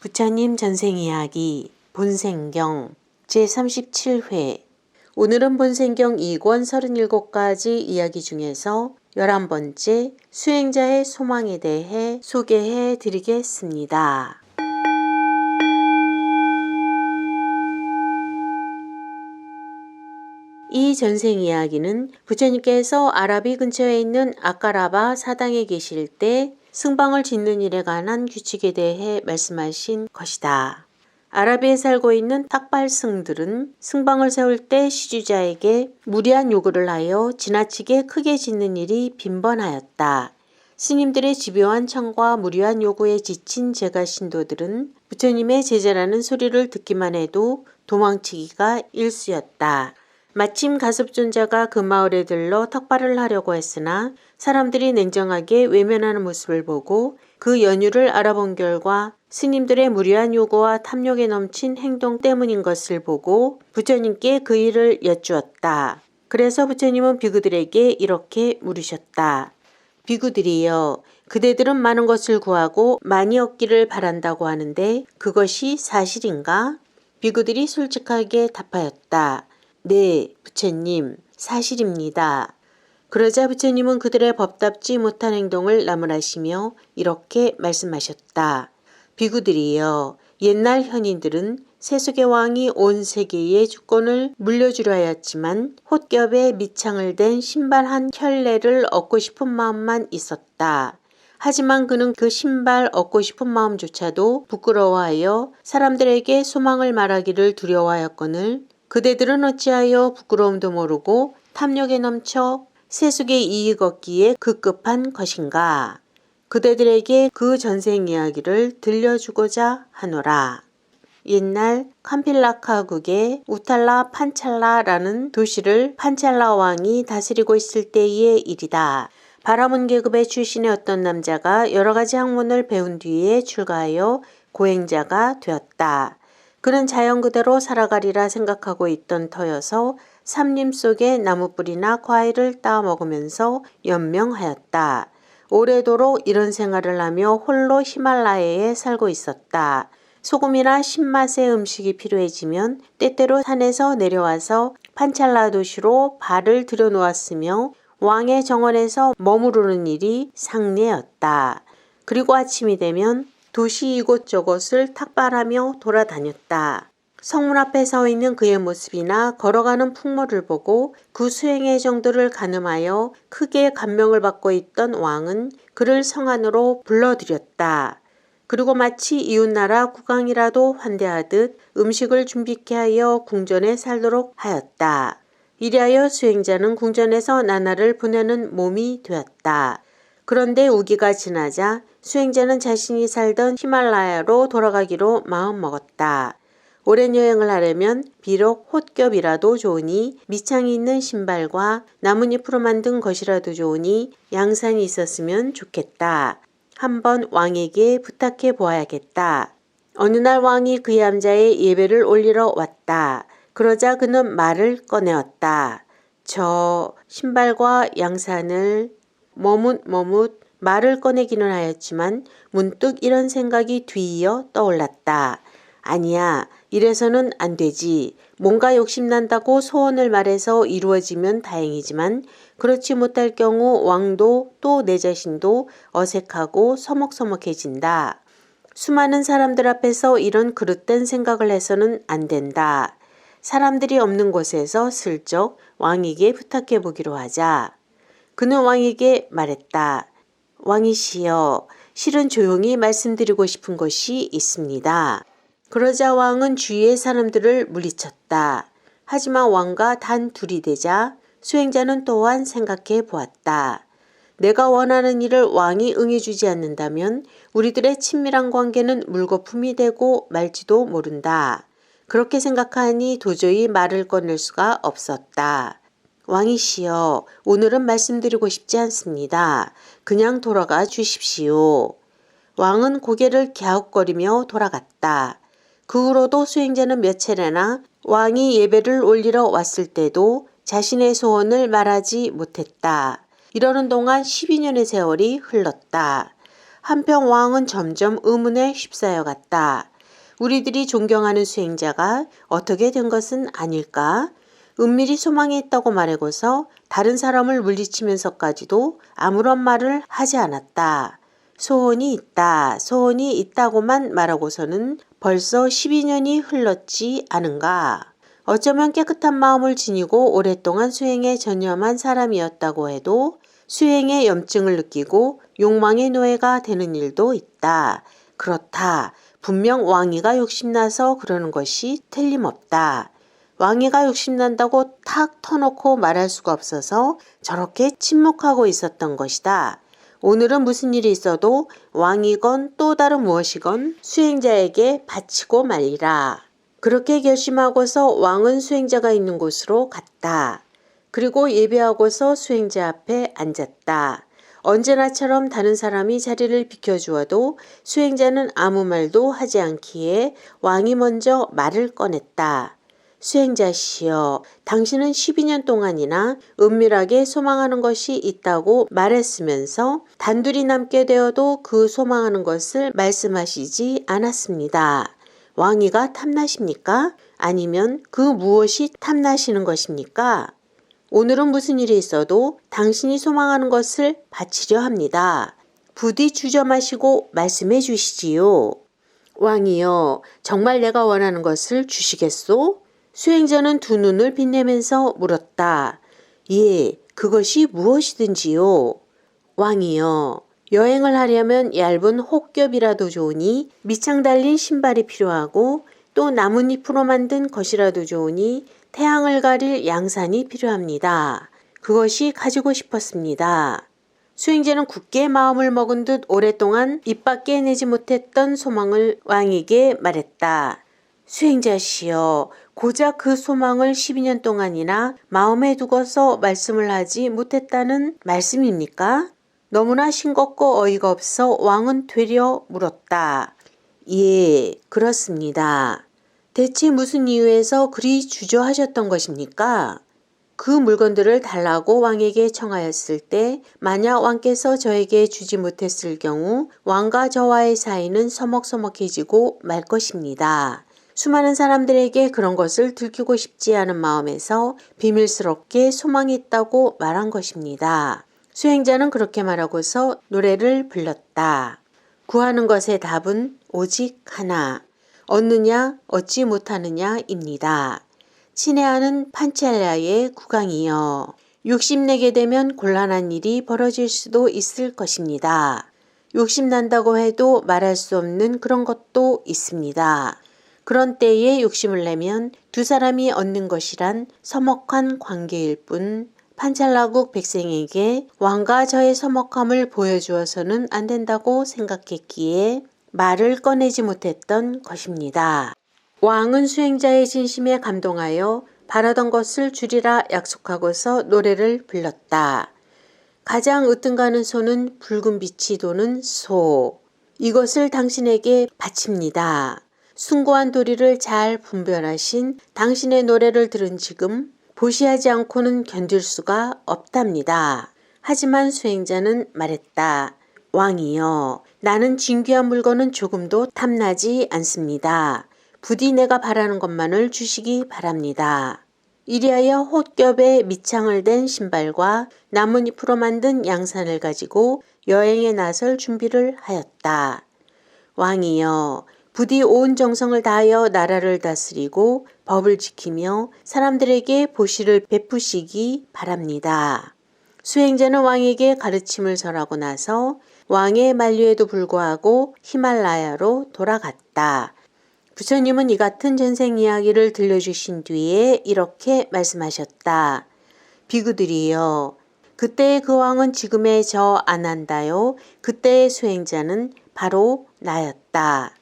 부처님 전생이야기 본생경 제37회. 오늘은 본생경 2권 37가지 이야기 중에서 11번째 수행자의 소망에 대해 소개해 드리겠습니다. 이 전생 이야기는 부처님께서 아라비 근처에 있는 아까라바 사당에 계실 때 승방을 짓는 일에 관한 규칙에 대해 말씀하신 것이다. 아라비에 살고 있는 탁발승들은 승방을 세울 때 시주자에게 무리한 요구를 하여 지나치게 크게 짓는 일이 빈번하였다. 스님들의 집요한 청과 무리한 요구에 지친 제가 신도들은 부처님의 제자라는 소리를 듣기만 해도 도망치기가 일쑤였다. 마침 가섭존자가 그 마을에 들러 탁발을 하려고 했으나 사람들이 냉정하게 외면하는 모습을 보고 그 연유를 알아본 결과 스님들의 무리한 요구와 탐욕에 넘친 행동 때문인 것을 보고 부처님께 그 일을 여쭈었다. 그래서 부처님은 비구들에게 이렇게 물으셨다. 비구들이여, 그대들은 많은 것을 구하고 많이 얻기를 바란다고 하는데 그것이 사실인가? 비구들이 솔직하게 답하였다. 네, 부처님, 사실입니다. 그러자 부처님은 그들의 법답지 못한 행동을 나무라시며 이렇게 말씀하셨다. 비구들이여, 옛날 현인들은 세속의 왕이 온 세계의 주권을 물려주려 하였지만 홑겹에 밑창을 댄 신발 한 켤레를 얻고 싶은 마음만 있었다. 하지만 그는 그 신발 얻고 싶은 마음조차도 부끄러워하여 사람들에게 소망을 말하기를 두려워하였거늘 그대들은 어찌하여 부끄러움도 모르고 탐욕에 넘쳐 세속의 이익 얻기에 급급한 것인가? 그대들에게 그 전생 이야기를 들려주고자 하노라. 옛날 캄필라카국의 우탈라 판찰라라는 도시를 판찰라 왕이 다스리고 있을 때의 일이다. 바라문 계급의 출신의 어떤 남자가 여러 가지 학문을 배운 뒤에 출가하여 고행자가 되었다. 그는 자연 그대로 살아가리라 생각하고 있던 터여서 삼림 속에 나무뿌리나 과일을 따 먹으면서 연명하였다. 오래도록 이런 생활을 하며 홀로 히말라야에 살고 있었다. 소금이나 신맛의 음식이 필요해지면 때때로 산에서 내려와서 판찰라 도시로 발을 들여놓았으며 왕의 정원에서 머무르는 일이 상례였다. 그리고 아침이 되면 도시 이곳저곳을 탁발하며 돌아다녔다. 성문 앞에 서 있는 그의 모습이나 걸어가는 풍모를 보고 그 수행의 정도를 가늠하여 크게 감명을 받고 있던 왕은 그를 성 안으로 불러들였다. 그리고 마치 이웃나라 국왕이라도 환대하듯 음식을 준비케 하여 궁전에 살도록 하였다. 이리하여 수행자는 궁전에서 나날을 보내는 몸이 되었다. 그런데 우기가 지나자 수행자는 자신이 살던 히말라야로 돌아가기로 마음먹었다. 오랜 여행을 하려면 비록 홑겹이라도 좋으니 밑창이 있는 신발과 나뭇잎으로 만든 것이라도 좋으니 양산이 있었으면 좋겠다. 한번 왕에게 부탁해 보아야겠다. 어느 날 왕이 그의 암자에 예배를 올리러 왔다. 그러자 그는 말을 꺼내었다. 저 신발과 양산을 머뭇 말을 꺼내기는 하였지만 문득 이런 생각이 뒤이어 떠올랐다. 아니야, 이래서는 안 되지. 뭔가 욕심난다고 소원을 말해서 이루어지면 다행이지만 그렇지 못할 경우 왕도 또 내 자신도 어색하고 서먹서먹해진다. 수많은 사람들 앞에서 이런 그릇된 생각을 해서는 안 된다. 사람들이 없는 곳에서 슬쩍 왕에게 부탁해 보기로 하자. 그는 왕에게 말했다. 왕이시여, 실은 조용히 말씀드리고 싶은 것이 있습니다. 그러자 왕은 주위의 사람들을 물리쳤다. 하지만 왕과 단 둘이 되자 수행자는 또한 생각해 보았다. 내가 원하는 일을 왕이 응해주지 않는다면 우리들의 친밀한 관계는 물거품이 되고 말지도 모른다. 그렇게 생각하니 도저히 말을 꺼낼 수가 없었다. 왕이시여, 오늘은 말씀드리고 싶지 않습니다. 그냥 돌아가 주십시오. 왕은 고개를 갸웃거리며 돌아갔다. 그 후로도 수행자는 몇 차례나 왕이 예배를 올리러 왔을 때도 자신의 소원을 말하지 못했다. 이러는 동안 12년의 세월이 흘렀다. 한편 왕은 점점 의문에 휩싸여 갔다. 우리들이 존경하는 수행자가 어떻게 된 것은 아닐까? 은밀히 소망이 있다고 말하고서 다른 사람을 물리치면서까지도 아무런 말을 하지 않았다. 소원이 있다, 소원이 있다고만 말하고서는 벌써 12년이 흘렀지 않은가. 어쩌면 깨끗한 마음을 지니고 오랫동안 수행에 전념한 사람이었다고 해도 수행의 염증을 느끼고 욕망의 노예가 되는 일도 있다. 그렇다. 분명 왕이가 욕심나서 그러는 것이 틀림없다. 왕이가 욕심난다고 탁 터놓고 말할 수가 없어서 저렇게 침묵하고 있었던 것이다. 오늘은 무슨 일이 있어도 왕이건 또 다른 무엇이건 수행자에게 바치고 말리라. 그렇게 결심하고서 왕은 수행자가 있는 곳으로 갔다. 그리고 예배하고서 수행자 앞에 앉았다. 언제나처럼 다른 사람이 자리를 비켜주어도 수행자는 아무 말도 하지 않기에 왕이 먼저 말을 꺼냈다. 수행자시여, 당신은 12년 동안이나 은밀하게 소망하는 것이 있다고 말했으면서 단둘이 남게 되어도 그 소망하는 것을 말씀하시지 않았습니다. 왕이가 탐나십니까? 아니면 그 무엇이 탐나시는 것입니까? 오늘은 무슨 일이 있어도 당신이 소망하는 것을 바치려 합니다. 부디 주저 마시고 말씀해 주시지요. 왕이여, 정말 내가 원하는 것을 주시겠소? 수행자는 두 눈을 빛내면서 물었다. 예, 그것이 무엇이든지요. 왕이여, 여행을 하려면 얇은 혹겹이라도 좋으니 밑창 달린 신발이 필요하고 또 나뭇잎으로 만든 것이라도 좋으니 태양을 가릴 양산이 필요합니다. 그것이 가지고 싶었습니다. 수행자는 굳게 마음을 먹은 듯 오랫동안 입 밖에 내지 못했던 소망을 왕에게 말했다. 수행자시여, 고작 그 소망을 12년 동안이나 마음에 두고서 말씀을 하지 못했다는 말씀입니까? 너무나 싱겁고 어이가 없어 왕은 되려 물었다. 예, 그렇습니다. 대체 무슨 이유에서 그리 주저하셨던 것입니까? 그 물건들을 달라고 왕에게 청하였을 때 만약 왕께서 저에게 주지 못했을 경우 왕과 저와의 사이는 서먹서먹해지고 말 것입니다. 수많은 사람들에게 그런 것을 들키고 싶지 않은 마음에서 비밀스럽게 소망이 있다고 말한 것입니다. 수행자는 그렇게 말하고서 노래를 불렀다. 구하는 것의 답은 오직 하나. 얻느냐 얻지 못하느냐입니다. 친애하는 판찰라의 국왕이여. 욕심내게 되면 곤란한 일이 벌어질 수도 있을 것입니다. 욕심난다고 해도 말할 수 없는 그런 것도 있습니다. 그런 때에 욕심을 내면 두 사람이 얻는 것이란 서먹한 관계일 뿐 판찰라국 백성에게 왕과 저의 서먹함을 보여주어서는 안 된다고 생각했기에 말을 꺼내지 못했던 것입니다. 왕은 수행자의 진심에 감동하여 바라던 것을 주리라 약속하고서 노래를 불렀다. 가장 으뜸가는 소는 붉은 빛이 도는 소. 이것을 당신에게 바칩니다. 숭고한 도리를 잘 분별하신 당신의 노래를 들은 지금 보시하지 않고는 견딜 수가 없답니다. 하지만 수행자는 말했다. 왕이여, 나는 진귀한 물건은 조금도 탐나지 않습니다. 부디 내가 바라는 것만을 주시기 바랍니다. 이리하여 홑겹에 밑창을 댄 신발과 나뭇잎으로 만든 양산을 가지고 여행에 나설 준비를 하였다. 왕이여, 부디 온 정성을 다하여 나라를 다스리고 법을 지키며 사람들에게 보시를 베푸시기 바랍니다. 수행자는 왕에게 가르침을 절하고 나서 왕의 만류에도 불구하고 히말라야로 돌아갔다. 부처님은 이 같은 전생 이야기를 들려주신 뒤에 이렇게 말씀하셨다. 비구들이여, 그때의 그 왕은 지금의 저 아난다요. 그때의 수행자는 바로 나였다.